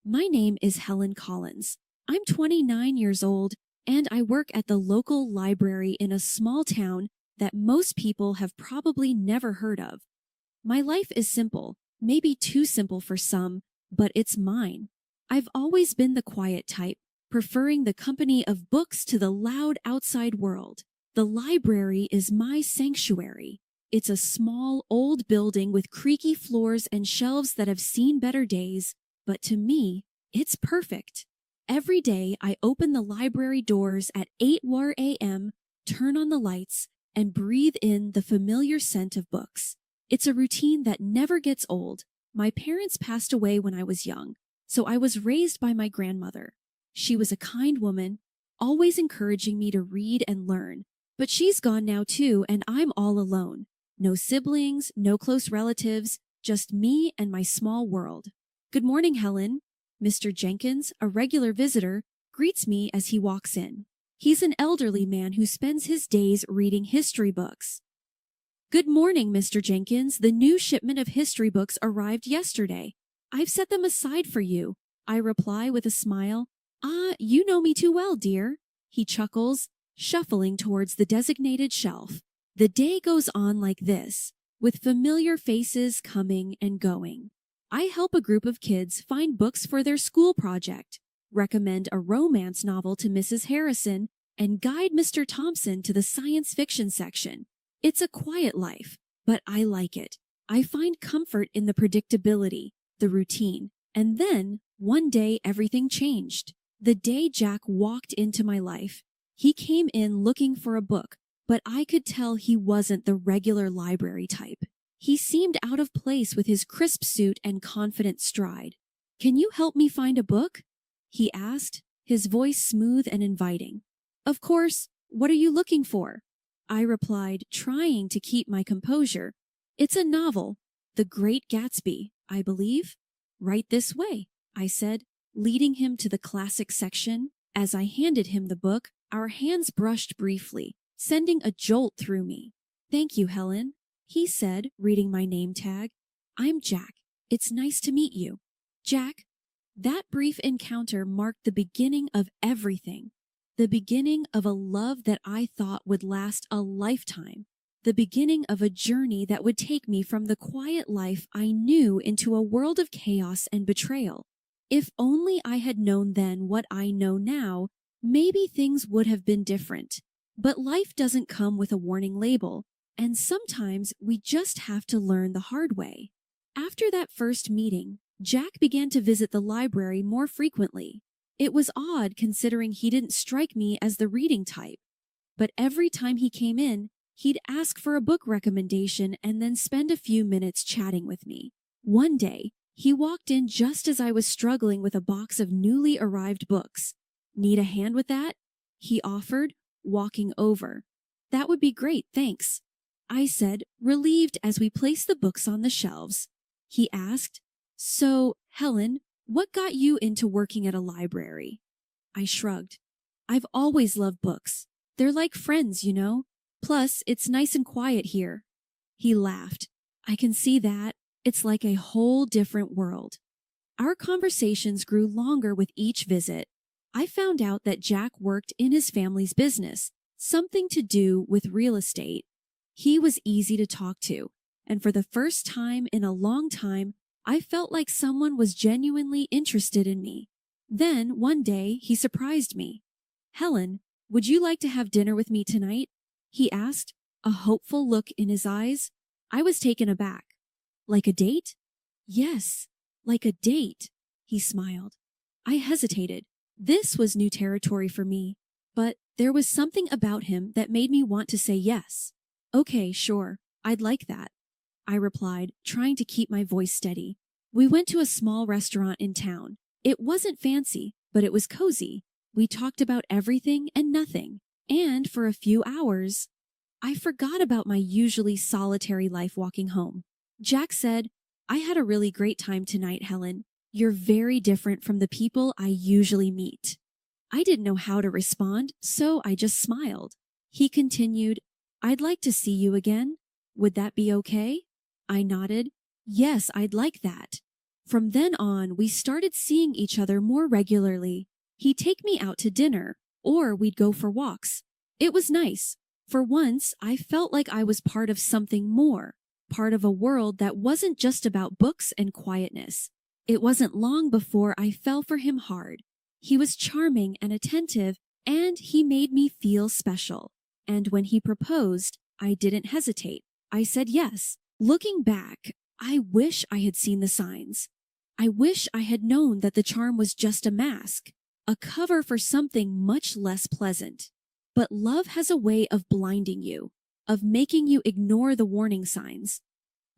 My name is Helen Collins. I'm 29 years old, and I work at the local library in a small town that most people have probably never heard of. My life is simple, maybe too simple for some, but it's mine. I've always been the quiet type, preferring the company of books to the loud outside world. The library is my sanctuary. It's a small, old building with creaky floors and shelves that have seen better days, but to me, it's perfect. Every day, I open the library doors at 8 a.m., turn on the lights, and breathe in the familiar scent of books. It's a routine that never gets old. My parents passed away when I was young, so I was raised by my grandmother. She was a kind woman, always encouraging me to read and learn. But she's gone now too, and I'm all alone. No siblings, no close relatives, just me and my small world. Good morning, Helen. Mr. Jenkins, a regular visitor, greets me as he walks in. He's an elderly man who spends his days reading history books. Good morning, Mr. Jenkins. The new shipment of history books arrived yesterday. I've set them aside for you, I reply with a smile. Ah, you know me too well, dear. He chuckles, shuffling towards the designated shelf. The day goes on like this, with familiar faces coming and going. I help a group of kids find books for their school project, recommend a romance novel to Mrs. Harrison, and guide Mr. Thompson to the science fiction section. It's a quiet life, but I like it. I find comfort in the predictability, the routine, and then, one day, everything changed. The day Jack walked into my life. He came in looking for a book, but I could tell he wasn't the regular library type. He seemed out of place with his crisp suit and confident stride. Can you help me find a book? He asked, his voice smooth and inviting. Of course. What are you looking for? I replied, trying to keep my composure. It's a novel, The Great Gatsby, I believe. Right this way, I said, leading him to the classic section. As I handed him the book, our hands brushed briefly, sending a jolt through me. Thank you, Helen, he said, reading my name tag. I'm Jack. It's nice to meet you. Jack. That brief encounter marked the beginning of everything. The beginning of a love that I thought would last a lifetime. The beginning of a journey that would take me from the quiet life I knew into a world of chaos and betrayal. If only I had known then what I know now, maybe things would have been different. But life doesn't come with a warning label, and sometimes we just have to learn the hard way. After that first meeting, Jack began to visit the library more frequently. It was odd considering he didn't strike me as the reading type. But every time he came in, he'd ask for a book recommendation and then spend a few minutes chatting with me. One day, he walked in just as I was struggling with a box of newly arrived books. Need a hand with that? He offered, walking over. That would be great, thanks, I said, relieved as we placed the books on the shelves. He asked, So, Helen, what got you into working at a library? I shrugged. I've always loved books. They're like friends, you know. Plus, it's nice and quiet here. He laughed. I can see that. It's like a whole different world. Our conversations grew longer with each visit. I found out that Jack worked in his family's business, something to do with real estate. He was easy to talk to, and for the first time in a long time, I felt like someone was genuinely interested in me. Then, one day, he surprised me. Helen, would you like to have dinner with me tonight? He asked, a hopeful look in his eyes. I was taken aback. Like a date? Yes, like a date, he smiled. I hesitated. This was new territory for me, but there was something about him that made me want to say yes. Okay, sure, I'd like that, I replied, trying to keep my voice steady. We went to a small restaurant in town. It wasn't fancy, but it was cozy. We talked about everything and nothing, and for a few hours, I forgot about my usually solitary life walking home. Jack said, I had a really great time tonight, Helen. You're very different from the people I usually meet. I didn't know how to respond, so I just smiled. He continued, I'd like to see you again. Would that be okay? I nodded. Yes, I'd like that. From then on, we started seeing each other more regularly. He'd take me out to dinner, or we'd go for walks. It was nice. For once, I felt like I was part of something more, part of a world that wasn't just about books and quietness. It wasn't long before I fell for him hard. He was charming and attentive, and he made me feel special. And when he proposed, I didn't hesitate. I said yes. Looking back, I wish I had seen the signs. I wish I had known that the charm was just a mask, a cover for something much less pleasant. But love has a way of blinding you, of making you ignore the warning signs.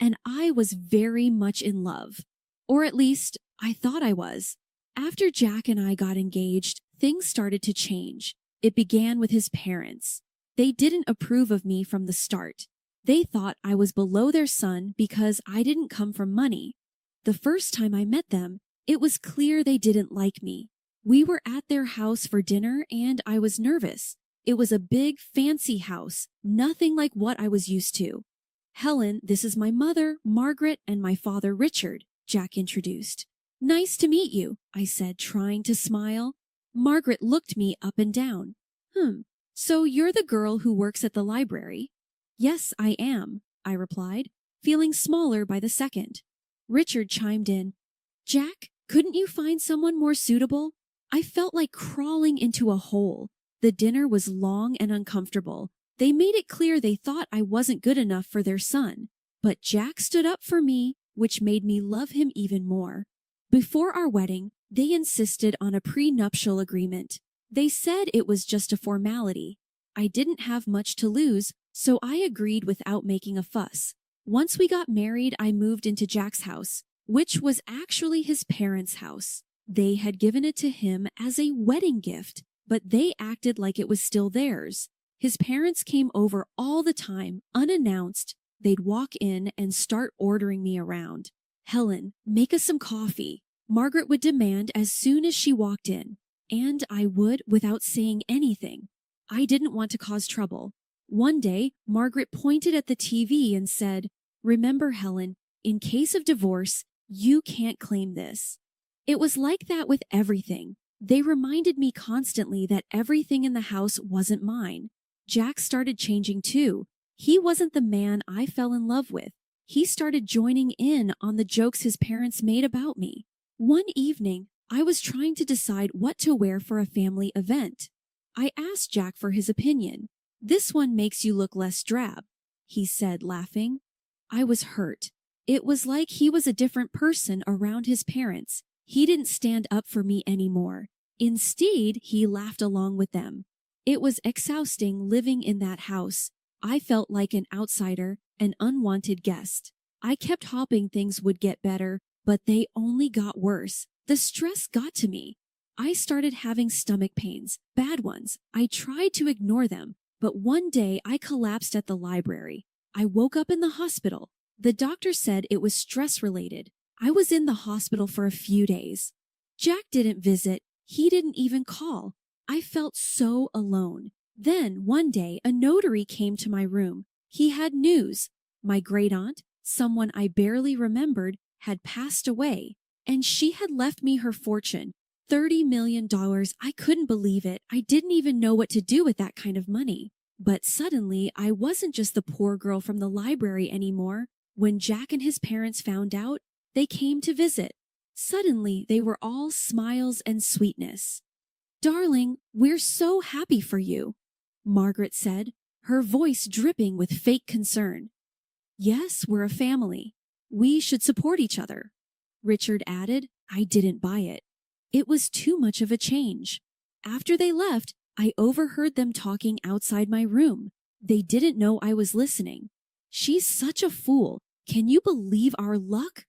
And I was very much in love. Or at least, I thought I was. After Jack and I got engaged, things started to change. It began with his parents. They didn't approve of me from the start. They thought I was below their son because I didn't come from money. The first time I met them, it was clear they didn't like me. We were at their house for dinner and I was nervous. It was a big, fancy house, nothing like what I was used to. Helen, this is my mother, Margaret, and my father, Richard, Jack introduced. Nice to meet you, I said, trying to smile. Margaret looked me up and down. So you're the girl who works at the library? Yes, I am, I replied, feeling smaller by the second. Richard chimed in. Jack, couldn't you find someone more suitable? I felt like crawling into a hole. The dinner was long and uncomfortable. They made it clear they thought I wasn't good enough for their son. But Jack stood up for me, which made me love him even more. Before our wedding, they insisted on a prenuptial agreement. They said it was just a formality. I didn't have much to lose, so I agreed without making a fuss. Once we got married, I moved into Jack's house, which was actually his parents' house. They had given it to him as a wedding gift, but they acted like it was still theirs. His parents came over all the time, unannounced. They'd walk in and start ordering me around. Helen, make us some coffee, Margaret would demand as soon as she walked in. And I would without saying anything. I didn't want to cause trouble. One day, Margaret pointed at the TV and said, Remember, Helen, in case of divorce, you can't claim this. It was like that with everything. They reminded me constantly that everything in the house wasn't mine. Jack started changing too. He wasn't the man I fell in love with. He started joining in on the jokes his parents made about me. One evening, I was trying to decide what to wear for a family event. I asked Jack for his opinion. This one makes you look less drab, he said, laughing. I was hurt. It was like he was a different person around his parents. He didn't stand up for me anymore. Instead, he laughed along with them. It was exhausting living in that house. I felt like an outsider, an unwanted guest. I kept hoping things would get better, but they only got worse. The stress got to me. I started having stomach pains, bad ones. I tried to ignore them, but one day I collapsed at the library. I woke up in the hospital. The doctor said it was stress-related. I was in the hospital for a few days. Jack didn't visit. He didn't even call. I felt so alone. Then, one day, a notary came to my room. He had news. My great-aunt, someone I barely remembered, had passed away, and she had left me her fortune. $30 million. I couldn't believe it. I didn't even know what to do with that kind of money. But suddenly, I wasn't just the poor girl from the library anymore. When Jack and his parents found out, they came to visit. Suddenly, they were all smiles and sweetness. Darling, we're so happy for you, Margaret said, her voice dripping with fake concern. Yes, we're a family. We should support each other, Richard added. I didn't buy it. It was too much of a change. After they left, I overheard them talking outside my room. They didn't know I was listening. She's such a fool. Can you believe our luck?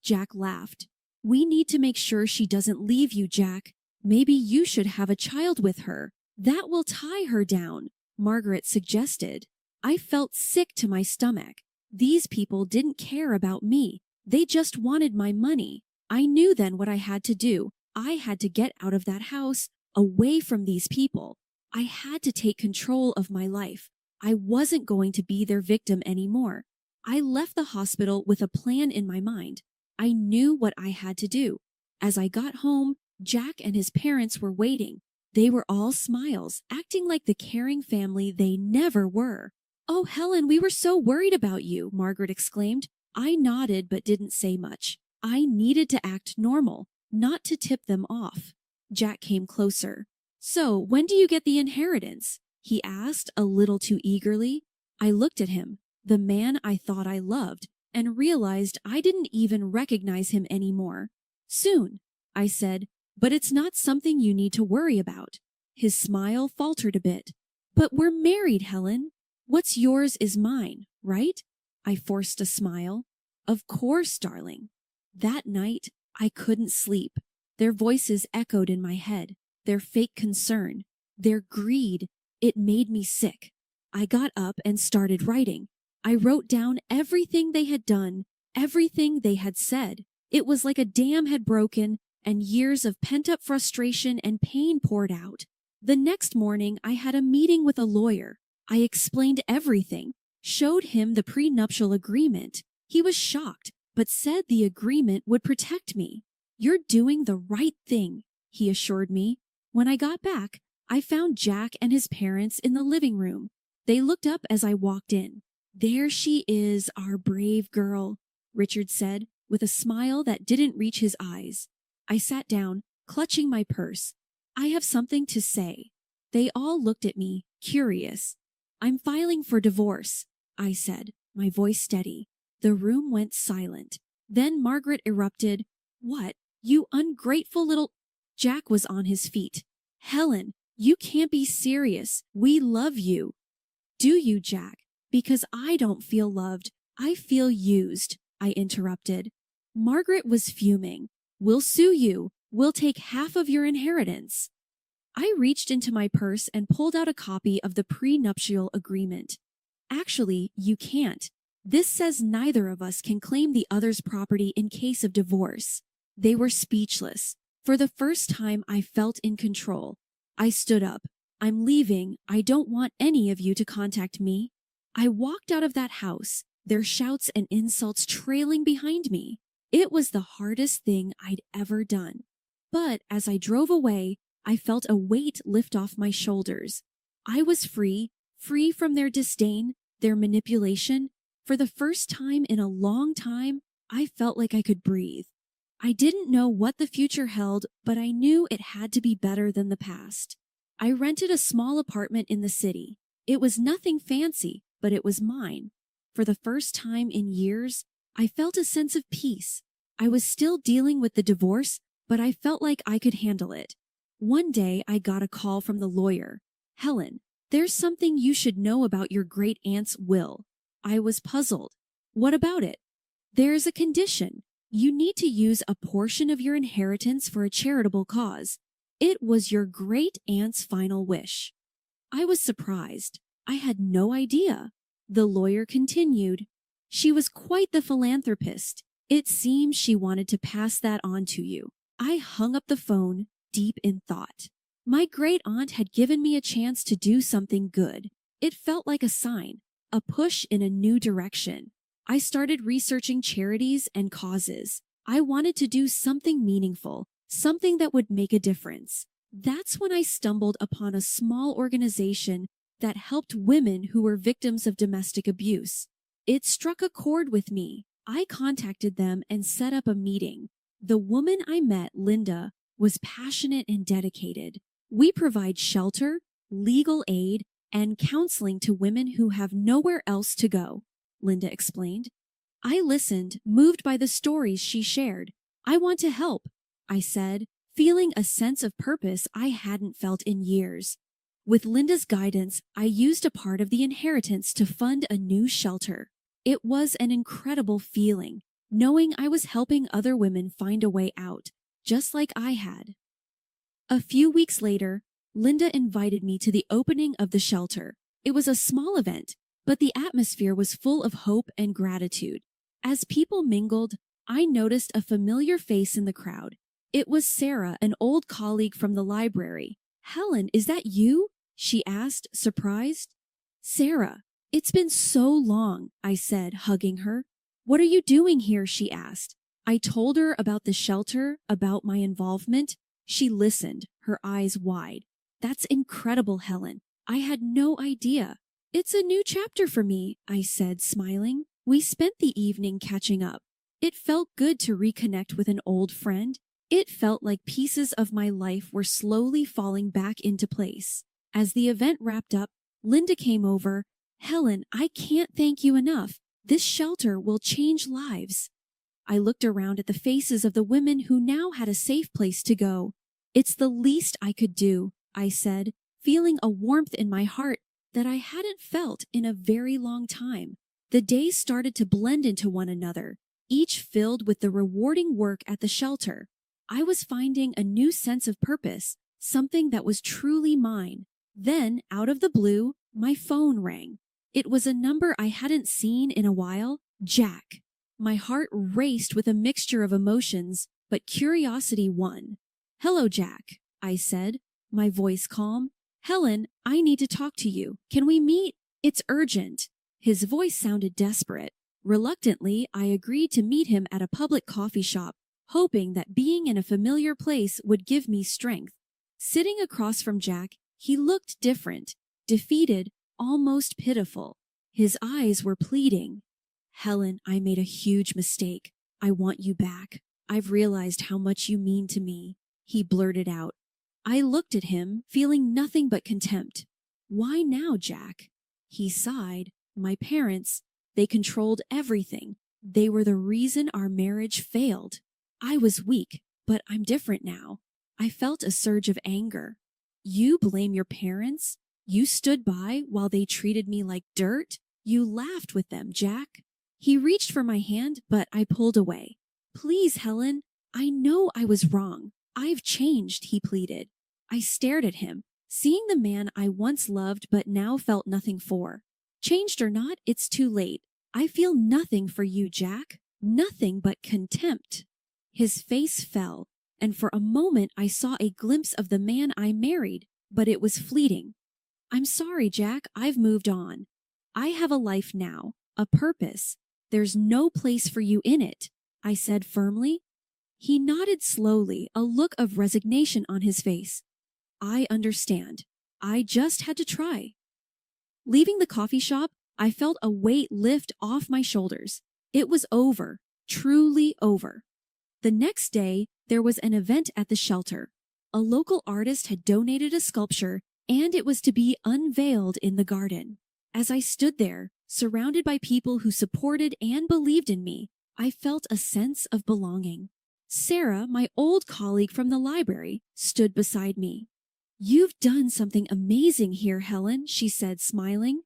Jack laughed. We need to make sure she doesn't leave you, Jack. Maybe you should have a child with her. That will tie her down, Margaret suggested. I felt sick to my stomach. These people didn't care about me. They just wanted my money. I knew then what I had to do. I had to get out of that house, away from these people. I had to take control of my life. I wasn't going to be their victim anymore. I left the hospital with a plan in my mind. I knew what I had to do. As I got home, Jack and his parents were waiting. They were all smiles, acting like the caring family they never were. "Oh, Helen, we were so worried about you," Margaret exclaimed. I nodded but didn't say much. I needed to act normal, not to tip them off. Jack came closer. "So, when do you get the inheritance?" he asked a little too eagerly. I looked at him, the man I thought I loved, and realized I didn't even recognize him anymore. "Soon," I said, "but it's not something you need to worry about." His smile faltered a bit. "But we're married, Helen. What's yours is mine, right?" I forced a smile. "Of course, darling." That night, I couldn't sleep. Their voices echoed in my head, their fake concern, their greed. It made me sick. I got up and started writing. I wrote down everything they had done, everything they had said. It was like a dam had broken and years of pent-up frustration and pain poured out. The next morning, I had a meeting with a lawyer. I explained everything, showed him the prenuptial agreement. He was shocked, but said the agreement would protect me. "You're doing the right thing," he assured me. When I got back, I found Jack and his parents in the living room. They looked up as I walked in. "There she is, our brave girl," Richard said, with a smile that didn't reach his eyes. I sat down, clutching my purse. "I have something to say." They all looked at me, curious. "I'm filing for divorce," I said, my voice steady. The room went silent. Then Margaret erupted. "What? You ungrateful little—" Jack was on his feet. "Helen, you can't be serious. We love you." "Do you, Jack? Because I don't feel loved. I feel used," I interrupted. Margaret was fuming. "We'll sue you. We'll take half of your inheritance." I reached into my purse and pulled out a copy of the prenuptial agreement. "Actually, you can't. This says neither of us can claim the other's property in case of divorce." They were speechless. For the first time, I felt in control. I stood up. "I'm leaving. I don't want any of you to contact me." I walked out of that house, their shouts and insults trailing behind me. It was the hardest thing I'd ever done. But as I drove away, I felt a weight lift off my shoulders. I was free from their disdain, their manipulation. For the first time in a long time, I felt like I could breathe. I didn't know what the future held, but I knew it had to be better than the past. I rented a small apartment in the city. It was nothing fancy, but it was mine. For the first time in years, I felt a sense of peace. I was still dealing with the divorce, but I felt like I could handle it. One day, I got a call from the lawyer. "Helen, there's something you should know about your great-aunt's will." I was puzzled. "What about it?" "There's a condition. You need to use a portion of your inheritance for a charitable cause. It was your great-aunt's final wish." I was surprised. I had no idea. The lawyer continued. "She was quite the philanthropist. It seems she wanted to pass that on to you." I hung up the phone, deep in thought. My great-aunt had given me a chance to do something good. It felt like a sign, a push in a new direction. I started researching charities and causes. I wanted to do something meaningful, something that would make a difference. That's when I stumbled upon a small organization that helped women who were victims of domestic abuse. It struck a chord with me. I contacted them and set up a meeting. The woman I met, Linda, was passionate and dedicated. We provide shelter, legal aid, and counseling to women who have nowhere else to go, Linda explained. I listened, moved by the stories she shared. "I want to help," I said, feeling a sense of purpose I hadn't felt in years. With Linda's guidance, I used a part of the inheritance to fund a new shelter. It was an incredible feeling, knowing I was helping other women find a way out, just like I had. A few weeks later, Linda invited me to the opening of the shelter. It was a small event, but the atmosphere was full of hope and gratitude. As people mingled, I noticed a familiar face in the crowd. It was Sarah, an old colleague from the library. "Helen, is that you?" she asked, surprised. "Sarah, it's been so long," I said, hugging her. "What are you doing here?" she asked. I told her about the shelter, about my involvement. She listened, her eyes wide. That's incredible, Helen. I had no idea. It's a new chapter for me, I said, smiling. We spent the evening catching up. It felt good to reconnect with an old friend. It felt like pieces of my life were slowly falling back into place. As the event wrapped up, Linda came over. Helen, I can't thank you enough. This shelter will change lives. I looked around at the faces of the women who now had a safe place to go. It's the least I could do, I said, feeling a warmth in my heart that I hadn't felt in a very long time. The days started to blend into one another, each filled with the rewarding work at the shelter. I was finding a new sense of purpose, something that was truly mine. Then, out of the blue, my phone rang. It was a number I hadn't seen in a while, Jack. My heart raced with a mixture of emotions, but curiosity won. Hello, Jack, I said, my voice calm. Helen, I need to talk to you. Can we meet? It's urgent. His voice sounded desperate. Reluctantly, I agreed to meet him at a public coffee shop, hoping that being in a familiar place would give me strength. Sitting across from Jack, he looked different, defeated, almost pitiful. His eyes were pleading. Helen, I made a huge mistake. I want you back. I've realized how much you mean to me, he blurted out. I looked at him, feeling nothing but contempt. Why now, Jack? He sighed. My parents, they controlled everything. They were the reason our marriage failed. I was weak, but I'm different now. I felt a surge of anger. You blame your parents? You stood by while they treated me like dirt? You laughed with them, Jack. He reached for my hand, but I pulled away. Please, Helen, I know I was wrong. I've changed, he pleaded. I stared at him, seeing the man I once loved but now felt nothing for. Changed or not, it's too late. I feel nothing for you, Jack. Nothing but contempt. His face fell, and for a moment I saw a glimpse of the man I married, but it was fleeting. I'm sorry, Jack, I've moved on. I have a life now, a purpose. There's no place for you in it, I said firmly. He nodded slowly, a look of resignation on his face. I understand. I just had to try. Leaving the coffee shop, I felt a weight lift off my shoulders. It was over, truly over. The next day, there was an event at the shelter. A local artist had donated a sculpture, and it was to be unveiled in the garden. As I stood there, surrounded by people who supported and believed in me, I felt a sense of belonging. Sarah, my old colleague from the library, stood beside me. You've done something amazing here, Helen, she said, smiling.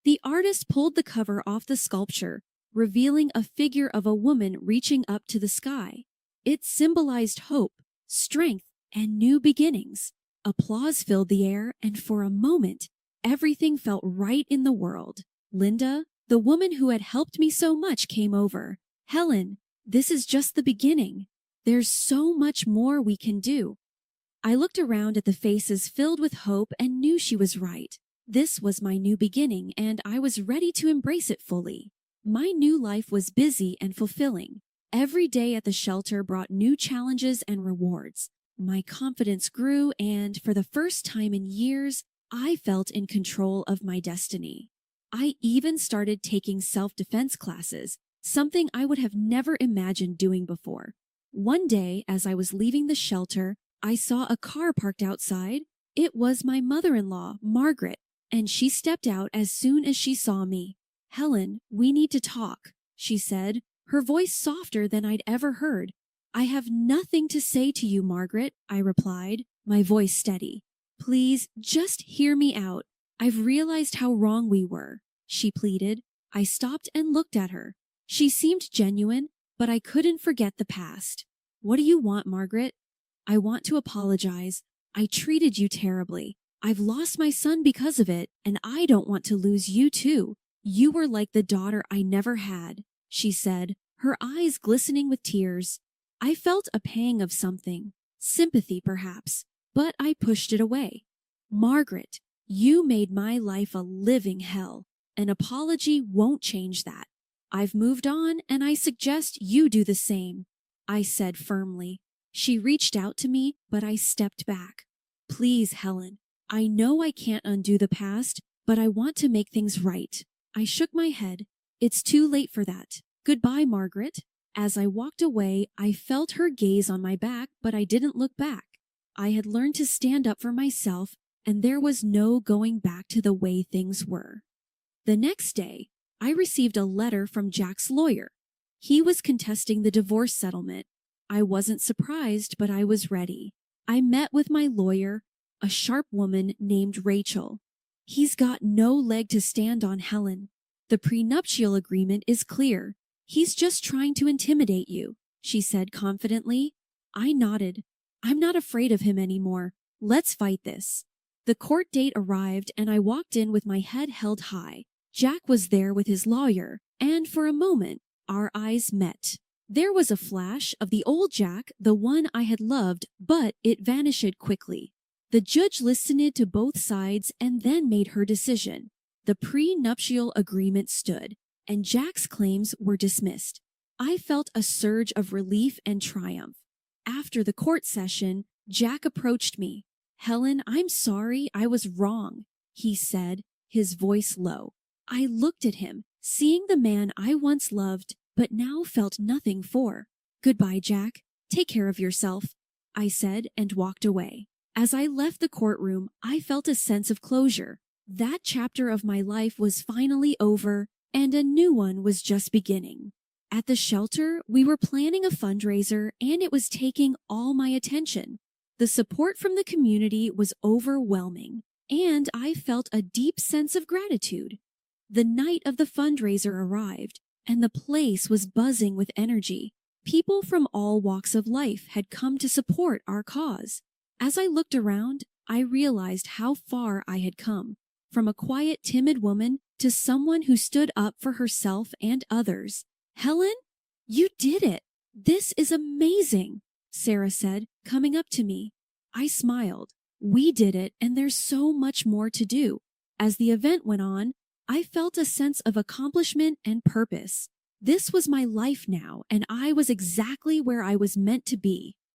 The artist pulled the cover off the sculpture, revealing a figure of a woman reaching up to the sky. It symbolized hope, strength, and new beginnings. Applause filled the air, and for a moment, everything felt right in the world. Linda, the woman who had helped me so much, came over. Helen, this is just the beginning. There's so much more we can do. I looked around at the faces filled with hope and knew she was right. This was my new beginning, and I was ready to embrace it fully. My new life was busy and fulfilling. Every day at the shelter brought new challenges and rewards. My confidence grew, and for the first time in years, I felt in control of my destiny. I even started taking self-defense classes, something I would have never imagined doing before. One day, as I was leaving the shelter, I saw a car parked outside. It was my mother-in-law, Margaret, and she stepped out as soon as she saw me. Helen, we need to talk, she said, her voice softer than I'd ever heard. I have nothing to say to you, Margaret, I replied, my voice steady. Please, just hear me out. I've realized how wrong we were, she pleaded. I stopped and looked at her. She seemed genuine, but I couldn't forget the past. What do you want, Margaret? I want to apologize. I treated you terribly. I've lost my son because of it, and I don't want to lose you too. You were like the daughter I never had, she said, her eyes glistening with tears. I felt a pang of something, sympathy perhaps, but I pushed it away. Margaret, you made my life a living hell. An apology won't change that. I've moved on, and I suggest you do the same. I said firmly. She reached out to me, but I stepped back. Please, Helen, I know I can't undo the past, but I want to make things right. I shook my head. It's too late for that. Goodbye, Margaret. As I walked away, I felt her gaze on my back, but I didn't look back. I had learned to stand up for myself, and there was no going back to the way things were. The next day, I received a letter from Jack's lawyer. He was contesting the divorce settlement. I wasn't surprised, but I was ready. I met with my lawyer, a sharp woman named Rachel. He's got no leg to stand on, Helen. The prenuptial agreement is clear. He's just trying to intimidate you, she said confidently. I nodded. I'm not afraid of him anymore. Let's fight this. The court date arrived and I walked in with my head held high. Jack was there with his lawyer, and for a moment, our eyes met. There was a flash of the old Jack, the one I had loved, but it vanished quickly. The judge listened to both sides and then made her decision. The prenuptial agreement stood, and Jack's claims were dismissed. I felt a surge of relief and triumph. After the court session, Jack approached me. Helen, I'm sorry, I was wrong, he said, his voice low. I looked at him, seeing the man I once loved, but now felt nothing for. Goodbye, Jack. Take care of yourself, I said and walked away. As I left the courtroom, I felt a sense of closure. That chapter of my life was finally over, and a new one was just beginning. At the shelter, we were planning a fundraiser, and it was taking all my attention. The support from the community was overwhelming, and I felt a deep sense of gratitude. The night of the fundraiser arrived, and the place was buzzing with energy. People from all walks of life had come to support our cause. As I looked around, I realized how far I had come, from a quiet, timid woman to someone who stood up for herself and others. Helen, you did it. This is amazing, Sarah said, coming up to me. I smiled. We did it, and there's so much more to do. As the event went on, I felt a sense of accomplishment and purpose. This was my life now, and I was exactly where I was meant to be.